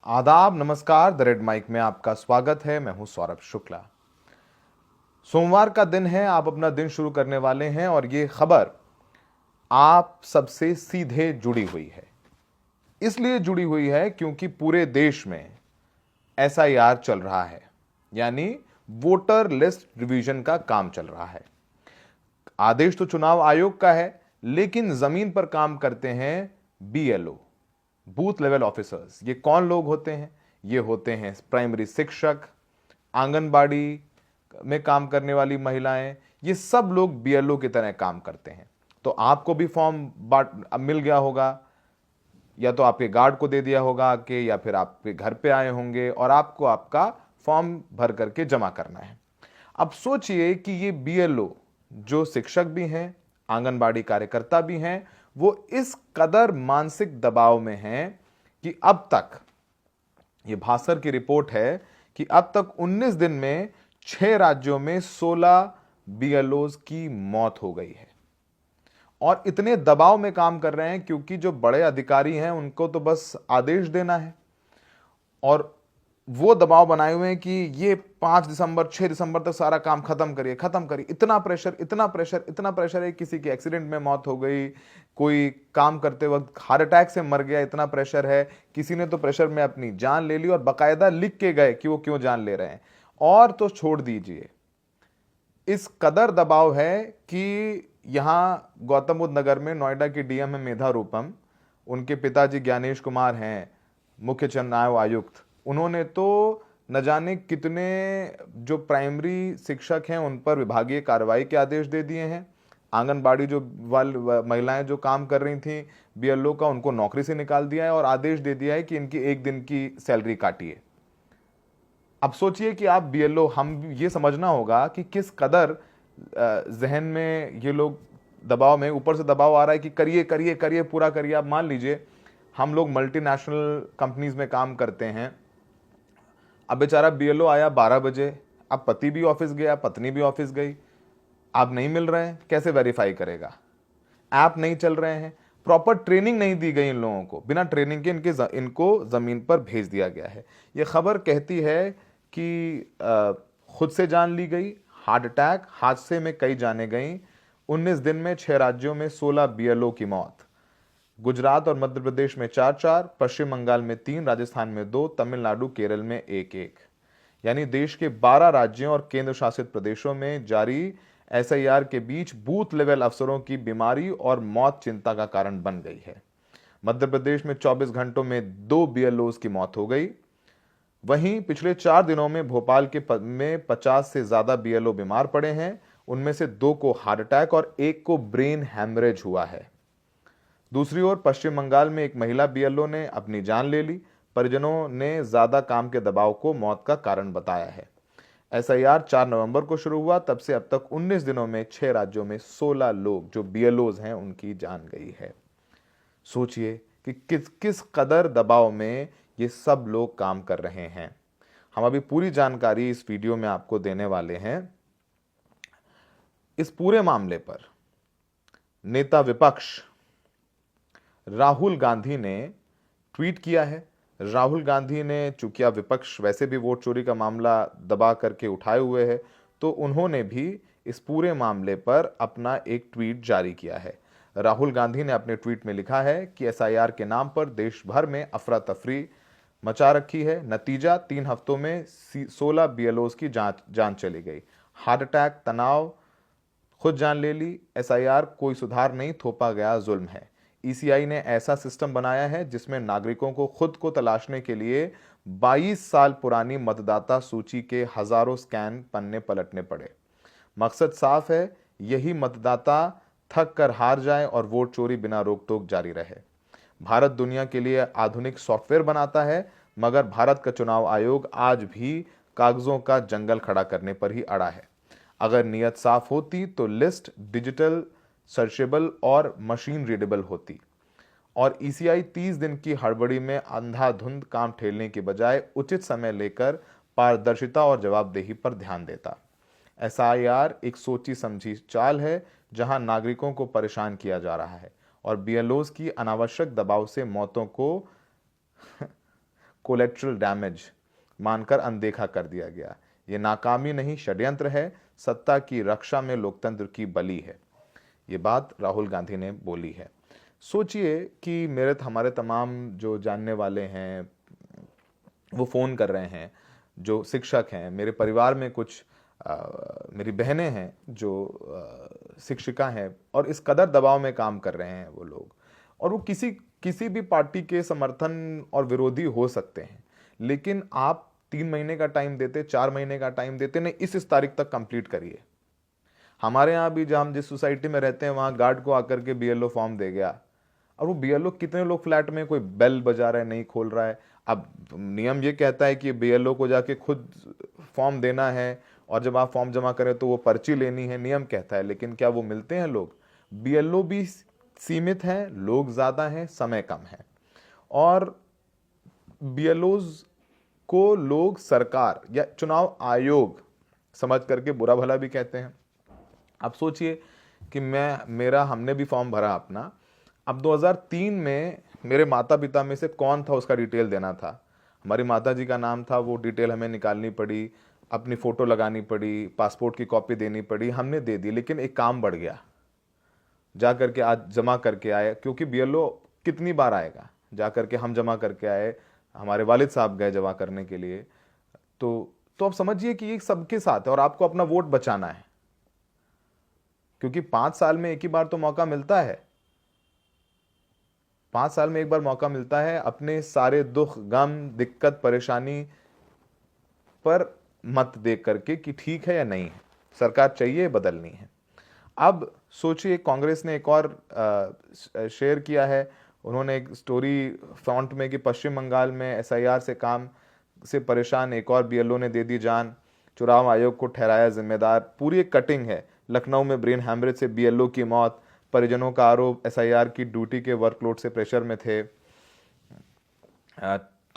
आदाब, नमस्कार। The red mic में आपका स्वागत है। मैं हूं सौरभ शुक्ला। सोमवार का दिन है, आप अपना दिन शुरू करने वाले हैं और ये खबर आप सबसे सीधे जुड़ी हुई है। इसलिए जुड़ी हुई है क्योंकि पूरे देश में एसआईआर चल रहा है, यानी वोटर लिस्ट रिवीजन का काम चल रहा है। आदेश तो चुनाव आयोग का है, लेकिन जमीन पर काम करते हैं बीएलओ, बूथ लेवल ऑफिसर्स। ये कौन लोग होते हैं? ये होते हैं प्राइमरी शिक्षक, आंगनबाड़ी में काम करने वाली महिलाएं। ये सब लोग बीएलओ की तरह काम करते हैं। तो आपको भी फॉर्म बाट मिल गया होगा, या तो आपके गार्ड को दे दिया होगा आके, या फिर आपके घर पे आए होंगे और आपको आपका फॉर्म भर करके जमा करना है। अब सोचिए कि ये बीएलओ जो शिक्षक भी हैं, आंगनबाड़ी कार्यकर्ता भी हैं, वो इस कदर मानसिक दबाव में हैं कि अब तक, ये भास्कर की रिपोर्ट है कि अब तक 19 दिन में 6 राज्यों में 16 बीएलओज की मौत हो गई है। और इतने दबाव में काम कर रहे हैं क्योंकि जो बड़े अधिकारी हैं उनको तो बस आदेश देना है, और वो दबाव बनाए हुए हैं कि ये 5 दिसंबर 6 दिसंबर तक सारा काम खत्म करिए खत्म करिए। इतना प्रेशर, इतना प्रेशर, इतना प्रेशर है। किसी की एक्सीडेंट में मौत हो गई, कोई काम करते वक्त हार्ट अटैक से मर गया, इतना प्रेशर है। किसी ने तो प्रेशर में अपनी जान ले ली और बकायदा लिख के गए कि वो क्यों जान ले रहे हैं। और तो छोड़ दीजिए, इस कदर दबाव है कि यहां गौतम बुद्ध नगर में नोएडा की डीएम है मेधा रूपम, उनके पिताजी ज्ञानेश कुमार हैं मुख्य चुनाव आयुक्त। उन्होंने तो न जाने कितने जो प्राइमरी शिक्षक हैं उन पर विभागीय कार्रवाई के आदेश दे दिए हैं। आंगनबाड़ी जो महिलाएं जो काम कर रही थी बीएलओ का, उनको नौकरी से निकाल दिया है और आदेश दे दिया है कि इनकी 1 दिन की सैलरी काटिए। अब सोचिए कि आप बीएलओ, हम ये समझना होगा कि किस कदर जहन में ये लोग दबाव में, ऊपर से दबाव आ रहा है कि करिए करिए करिए, पूरा करिए। आप मान लीजिए हम लोग मल्टीनेशनल कंपनीज में काम करते हैं। अब बेचारा बीएलओ आया 12 बजे, अब पति भी ऑफिस गया, पत्नी भी ऑफिस गई, आप नहीं मिल रहे हैं, कैसे वेरीफाई करेगा? ऐप नहीं चल रहे हैं, प्रॉपर ट्रेनिंग नहीं दी गई इन लोगों को, बिना ट्रेनिंग के इनको जमीन पर भेज दिया गया है। ये खबर कहती है कि खुद से जान ली गई, हार्ट अटैक, हादसे में कई जाने गई। 19 दिन में 6 राज्यों में 16 बीएलओ की मौत। गुजरात और मध्य प्रदेश में 4-4, पश्चिम बंगाल में 3, राजस्थान में 2, तमिलनाडु केरल में 1-1। यानी देश के 12 राज्यों और केंद्र शासित प्रदेशों में जारी एसआईआर के बीच बूथ लेवल अफसरों की बीमारी और मौत चिंता का कारण बन गई है। मध्य प्रदेश में 24 घंटों में 2 बीएलओज की मौत हो गई। वहीं पिछले 4 दिनों में भोपाल में 50 से ज्यादा बीएलओ बीमार पड़े हैं। उनमें से 2 को हार्ट अटैक और 1 को ब्रेन हैमरेज हुआ है। दूसरी ओर पश्चिम बंगाल में एक महिला बीएलओ ने अपनी जान ले ली। परिजनों ने ज्यादा काम के दबाव को मौत का कारण बताया है। एसआईआर 4 नवंबर को शुरू हुआ, तब से अब तक 19 दिनों में 6 राज्यों में 16 लोग जो बीएलओज हैं उनकी जान गई है। सोचिए कि किस किस कदर दबाव में ये सब लोग काम कर रहे हैं। हम अभी पूरी जानकारी इस वीडियो में आपको देने वाले हैं। इस पूरे मामले पर नेता विपक्ष राहुल गांधी ने ट्वीट किया है। राहुल गांधी ने, चूंकि अब विपक्ष वैसे भी वोट चोरी का मामला दबा करके उठाए हुए है, तो उन्होंने भी इस पूरे मामले पर अपना एक ट्वीट जारी किया है। राहुल गांधी ने अपने ट्वीट में लिखा है कि एसआईआर के नाम पर देश भर में अफरा तफरी मचा रखी है। नतीजा, 3 हफ्तों में 16 बीएलओज की जान चली गई। हार्ट अटैक, तनाव, खुद जान ले ली। एसआईआर कोई सुधार नहीं, थोपा गया जुल्म है। ईसीआई ने ऐसा सिस्टम बनाया है जिसमें नागरिकों को खुद को तलाशने के लिए 22 साल पुरानी मतदाता सूची के हजारों स्कैन पन्ने पलटने पड़े। मकसद साफ है, यही मतदाता थक कर हार जाए और वोट चोरी बिना रोक टोक जारी रहे। भारत दुनिया के लिए आधुनिक सॉफ्टवेयर बनाता है, मगर भारत का चुनाव आयोग आज भी कागजों का जंगल खड़ा करने पर ही अड़ा है। अगर नीयत साफ होती तो लिस्ट डिजिटल, सर्चेबल और मशीन रीडेबल होती, और ईसीआई 30 दिन की हड़बड़ी में अंधाधुंध काम ठेलने के बजाय उचित समय लेकर पारदर्शिता और जवाबदेही पर ध्यान देता। एसआईआर एक सोची समझी चाल है जहां नागरिकों को परेशान किया जा रहा है और बीएलओज की अनावश्यक दबाव से मौतों को कोलेट्रल डैमेज मानकर अनदेखा कर दिया गया। ये नाकामी नहीं, षड्यंत्र है, सत्ता की रक्षा में लोकतंत्र की बलि है। ये बात राहुल गांधी ने बोली है। सोचिए कि हमारे तमाम जो जानने वाले हैं वो फ़ोन कर रहे हैं, जो शिक्षक हैं, मेरे परिवार में कुछ मेरी बहनें हैं जो शिक्षिका हैं और इस कदर दबाव में काम कर रहे हैं वो लोग, और वो किसी भी पार्टी के समर्थन और विरोधी हो सकते हैं, लेकिन आप 3 महीने का टाइम देते, 4 महीने का टाइम देते, नहीं इस तारीख तक कंप्लीट करिए। हमारे यहाँ भी जहाँ हम जिस सोसाइटी में रहते हैं वहाँ गार्ड को आकर के BLO फॉर्म दे गया, और वो BLO कितने लोग फ्लैट में, कोई बेल बजा रहा है, नहीं खोल रहा है। अब नियम ये कहता है कि BLO को जाके खुद फॉर्म देना है, और जब आप फॉर्म जमा करें तो वो पर्ची लेनी है, नियम कहता है, लेकिन क्या वो मिलते हैं लोग? BLO भी सीमित हैं, लोग ज़्यादा हैं, समय कम है, और BLOs को लोग सरकार या चुनाव आयोग समझ करके बुरा भला भी कहते हैं। अब सोचिए कि हमने भी फॉर्म भरा अपना। अब 2003 में मेरे माता पिता में से कौन था उसका डिटेल देना था। हमारी माता जी का नाम था, वो डिटेल हमें निकालनी पड़ी, अपनी फ़ोटो लगानी पड़ी, पासपोर्ट की कॉपी देनी पड़ी, हमने दे दी। लेकिन एक काम बढ़ गया, जा करके आज जमा करके आए, क्योंकि BLO कितनी बार आएगा, जा करके हम जमा करके आए, हमारे वालिद साहब गए जमा करने के लिए। तो आप समझिए कि ये सबके साथ है, और आपको अपना वोट बचाना है, क्योंकि 5 साल में एक ही बार तो मौका मिलता है। 5 साल में एक बार मौका मिलता है अपने सारे दुख, गम, दिक्कत, परेशानी पर मत देख करके कि ठीक है या नहीं है, सरकार चाहिए बदलनी है। अब सोचिए कांग्रेस ने एक और शेयर किया है, उन्होंने एक स्टोरी फ्रंट में कि पश्चिम बंगाल में SIR से काम से परेशान एक और BLO ने दे दी जान, चुनाव आयोग को ठहराया जिम्मेदार। पूरी एक कटिंग है। लखनऊ में ब्रेन हैमरेज से BLO की मौत, परिजनों का आरोप SIR की ड्यूटी के वर्कलोड से प्रेशर में थे,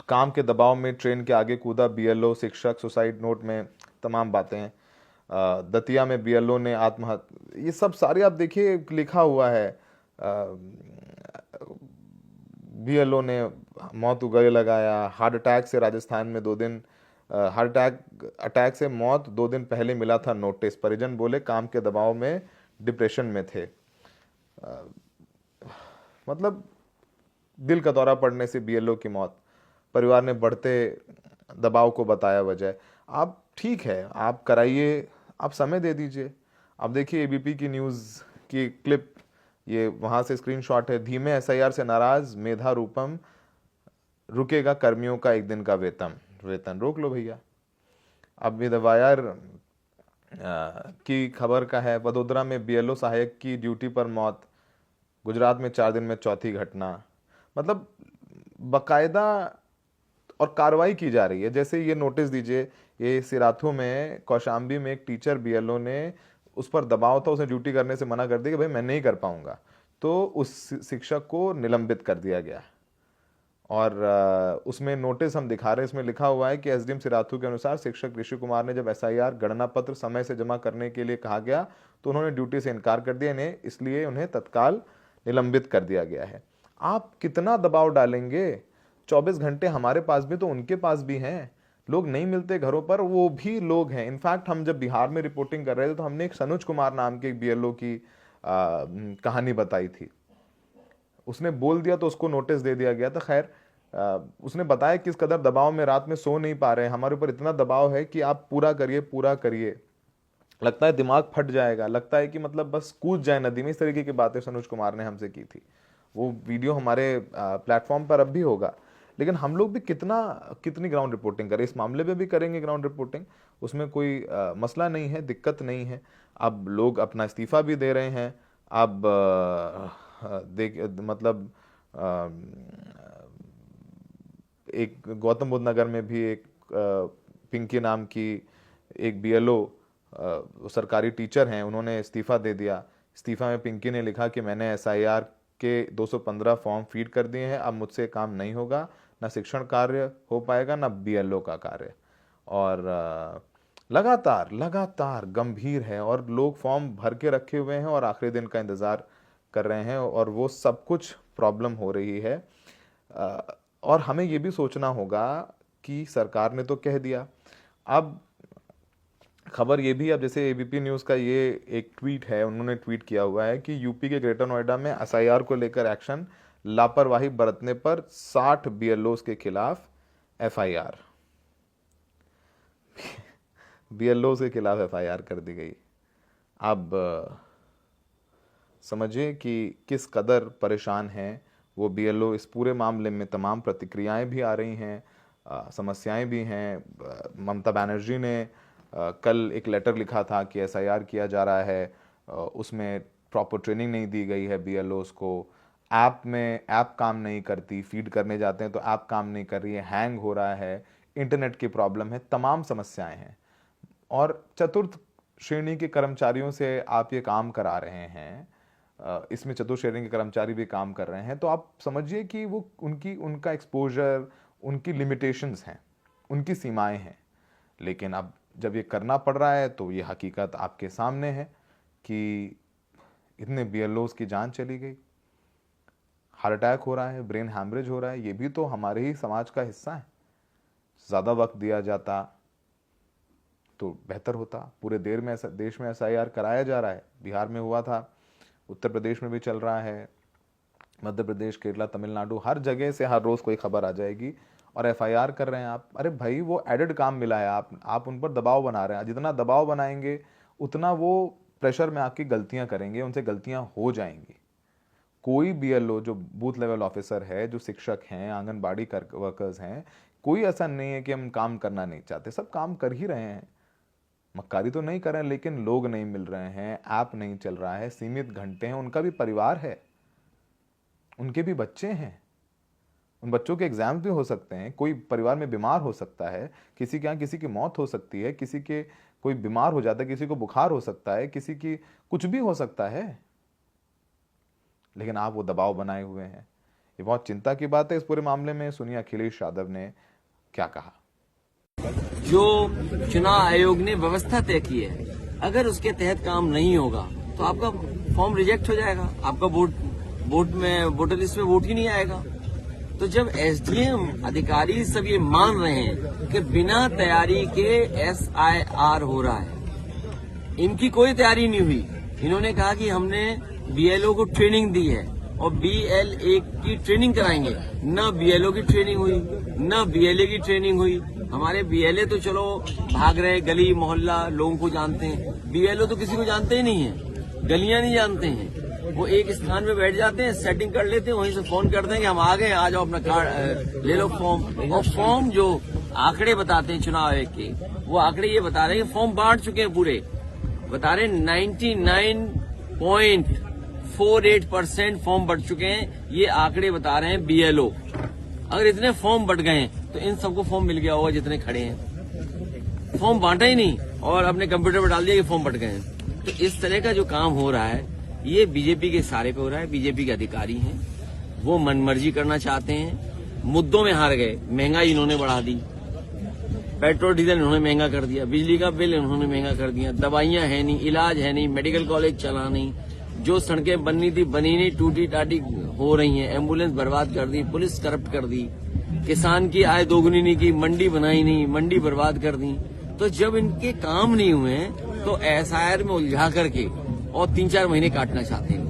काम के दबाव में ट्रेन के आगे कूदा BLO, शिक्षक सुसाइड नोट में तमाम बातें हैं। दतिया में BLO ने आत्महत्या, ये सब सारे आप देखिए लिखा हुआ है। BLO ने मौत को गले लगाया। हार्ट अटैक से राजस्थान में 2 दिन हार्ट अटैक से मौत 2 दिन पहले मिला था नोटिस, परिजन बोले काम के दबाव में डिप्रेशन में थे। मतलब दिल का दौरा पड़ने से BLO की मौत, परिवार ने बढ़ते दबाव को बताया वजह। आप ठीक है, आप कराइए, आप समय दे दीजिए। आप देखिए ABP की न्यूज़ की क्लिप, ये वहाँ से स्क्रीनशॉट है। धीमे SIR से नाराज मेधा रूपम, रुकेगा कर्मियों का 1 दिन का वेतन रोक लो भैया। अब विधवायर की खबर का है, वडोदरा में BLO सहायक की ड्यूटी पर मौत, गुजरात में 4 दिन में चौथी घटना। मतलब बाकायदा और कार्रवाई की जा रही है। जैसे ये नोटिस दीजिए, ये सिराथू में कौशाम्बी में एक टीचर BLO ने, उस पर दबाव था, उसने ड्यूटी करने से मना कर दिया कि भाई मैं नहीं कर पाऊंगा, तो उस शिक्षक को निलंबित कर दिया गया। और उसमें नोटिस हम दिखा रहे हैं, इसमें लिखा हुआ है कि SDM सिराथू के अनुसार शिक्षक ऋषि कुमार ने जब SIR गणना पत्र समय से जमा करने के लिए कहा गया तो उन्होंने ड्यूटी से इनकार कर दिया, इसलिए उन्हें तत्काल निलंबित कर दिया गया है। आप कितना दबाव डालेंगे? 24 घंटे हमारे पास भी तो उनके पास भी हैं। लोग नहीं मिलते घरों पर, वो भी लोग हैं। इनफैक्ट हम जब बिहार में रिपोर्टिंग कर रहे थे तो हमने एक सनुज कुमार नाम के एक BLO की कहानी बताई थी। उसने बोल दिया तो उसको नोटिस दे दिया गया था। खैर, उसने बताया किस कदर दबाव में, रात में सो नहीं पा रहे हैं, हमारे ऊपर इतना दबाव है कि आप पूरा करिए, पूरा करिए, लगता है दिमाग फट जाएगा, लगता है कि मतलब बस कूद जाए नदी में। इस तरीके की बातें सनुज कुमार ने हमसे की थी। वो वीडियो हमारे प्लेटफॉर्म पर अब भी होगा। लेकिन हम लोग भी कितनी ग्राउंड रिपोर्टिंग करें, इस मामले में भी करेंगे ग्राउंड रिपोर्टिंग, उसमें कोई मसला नहीं है, दिक्कत नहीं है। अब लोग अपना इस्तीफा भी दे रहे हैं। अब मतलब एक गौतम बुद्ध नगर में भी एक पिंकी नाम की एक BLO सरकारी टीचर हैं, उन्होंने इस्तीफा दे दिया। इस्तीफा में पिंकी ने लिखा कि मैंने SIR के 215 फॉर्म फीड कर दिए हैं, अब मुझसे काम नहीं होगा, ना शिक्षण कार्य हो पाएगा, ना BLO का कार्य। और लगातार गंभीर है, और लोग फॉर्म भर के रखे हुए हैं और आखिरी दिन का इंतज़ार कर रहे हैं, और वो सब कुछ प्रॉब्लम हो रही है। और हमें ये भी सोचना होगा कि सरकार ने तो कह दिया, अब खबर ये भी, अब जैसे एबीपी न्यूज़ का ये एक ट्वीट है, उन्होंने ट्वीट किया हुआ है कि यूपी के ग्रेटर नोएडा में एसआईआर को लेकर एक्शन, लापरवाही बरतने पर 60 बीएलओज के खिलाफ एफआईआर। बीएलओज के खिलाफ एफआईआर कर दी गई। अब समझिए कि किस कदर परेशान हैं वो बीएलओ इस पूरे मामले में। तमाम प्रतिक्रियाएं भी आ रही हैं, समस्याएं भी हैं। ममता बनर्जी ने कल एक लेटर लिखा था कि एसआईआर किया जा रहा है, उसमें प्रॉपर ट्रेनिंग नहीं दी गई है बीएलओज को, ऐप काम नहीं करती, फीड करने जाते हैं तो ऐप काम नहीं कर रही है, हैंग हो रहा है, इंटरनेट की प्रॉब्लम है, तमाम समस्याएं हैं। और चतुर्थ श्रेणी के कर्मचारियों से आप ये काम करा रहे हैं, इसमें चतुर्थ श्रेणी के कर्मचारी भी काम कर रहे हैं, तो आप समझिए कि वो उनका एक्सपोजर, उनकी लिमिटेशंस हैं, उनकी सीमाएं हैं। लेकिन अब जब ये करना पड़ रहा है तो ये हकीकत आपके सामने है कि इतने बीएलओज की जान चली गई, हार्ट अटैक हो रहा है, ब्रेन हैमरेज हो रहा है। ये भी तो हमारे ही समाज का हिस्सा है। ज़्यादा वक्त दिया जाता तो बेहतर होता। पूरे देश में एसआईआर कराया जा रहा है। बिहार में हुआ था, उत्तर प्रदेश में भी चल रहा है, मध्य प्रदेश, केरला, तमिलनाडु, हर जगह से हर रोज़ कोई खबर आ जाएगी और एफआईआर कर रहे हैं आप। अरे भाई, वो एडेड काम मिला है, आप उन पर दबाव बना रहे हैं। जितना दबाव बनाएंगे उतना वो प्रेशर में आपकी गलतियां करेंगे, उनसे गलतियां हो जाएंगी। कोई बीएलओ जो बूथ लेवल ऑफिसर है, जो शिक्षक हैं, आंगनबाड़ी वर्कर्स हैं, कोई ऐसा नहीं है कि हम काम करना नहीं चाहते, सब काम कर ही रहे हैं। मक्कारी तो नहीं कर रहे हैं, लेकिन लोग नहीं मिल रहे हैं, ऐप नहीं चल रहा है, सीमित घंटे हैं, उनका भी परिवार है, उनके भी बच्चे हैं, उन बच्चों के एग्जाम भी हो सकते हैं, कोई परिवार में बीमार हो सकता है, किसी के यहाँ किसी की मौत हो सकती है, किसी के कोई बीमार हो जाता है, किसी को बुखार हो सकता है, किसी की कुछ भी हो सकता है, लेकिन आप वो दबाव बनाए हुए हैं। ये बहुत चिंता की बात है। इस पूरे मामले में सुनिए अखिलेश यादव ने क्या कहा। जो चुनाव आयोग ने व्यवस्था तय की है, अगर उसके तहत काम नहीं होगा तो आपका फॉर्म रिजेक्ट हो जाएगा, आपका वोटर लिस्ट में वोट ही नहीं आएगा। तो जब एसडीएम अधिकारी सब ये मान रहे हैं कि बिना तैयारी के एसआईआर हो रहा है, इनकी कोई तैयारी नहीं हुई। इन्होंने कहा कि हमने बीएलओ को ट्रेनिंग दी है और बीएलए की ट्रेनिंग कराएंगे, न बीएलओ की ट्रेनिंग हुई, न बीएलए की ट्रेनिंग हुई। हमारे बीएलए तो चलो भाग रहे, गली मोहल्ला लोगों को जानते हैं, बीएलओ तो किसी को जानते ही नहीं है, गलियां नहीं जानते हैं। वो एक स्थान में बैठ जाते हैं, सेटिंग कर लेते हैं, वहीं से फोन करते हैं कि हम आ गए, आ जाओ अपना कार्ड ले लो फॉर्म। और फॉर्म जो आंकड़े बताते हैं चुनाव आयोग के, वो आंकड़े ये बता रहे हैं फॉर्म बांट चुके हैं पूरे, बता रहे 99.48% फॉर्म बढ़ चुके हैं। ये आंकड़े बता रहे हैं बीएलओ। अगर इतने फॉर्म बढ़ गए हैं तो इन सबको फॉर्म मिल गया होगा जितने खड़े हैं। फॉर्म बांटा ही नहीं और अपने कंप्यूटर पर डाल दिया कि फॉर्म बढ़ गए हैं। तो इस तरह का जो काम हो रहा है ये बीजेपी के इशारे पे हो रहा है। बीजेपी के अधिकारी हैं, वो मनमर्जी करना चाहते हैं, मुद्दों में हार गए। महंगाई इन्होंने बढ़ा दी, पेट्रोल डीजल इन्होंने महंगा कर दिया, बिजली का बिल इन्होंने महंगा कर दिया, दवाइयां है नहीं, इलाज है नहीं, मेडिकल कॉलेज चला नहीं, जो सड़कें बननी थी बनी नहीं, टूटी टाटी हो रही हैं, एम्बुलेंस बर्बाद कर दी, पुलिस करप्ट कर दी, किसान की आय दोगुनी नहीं की, मंडी बनाई नहीं, मंडी बर्बाद कर दी। तो जब इनके काम नहीं हुए तो एसआईआर में उलझा करके और 3-4 महीने काटना चाहते हैं।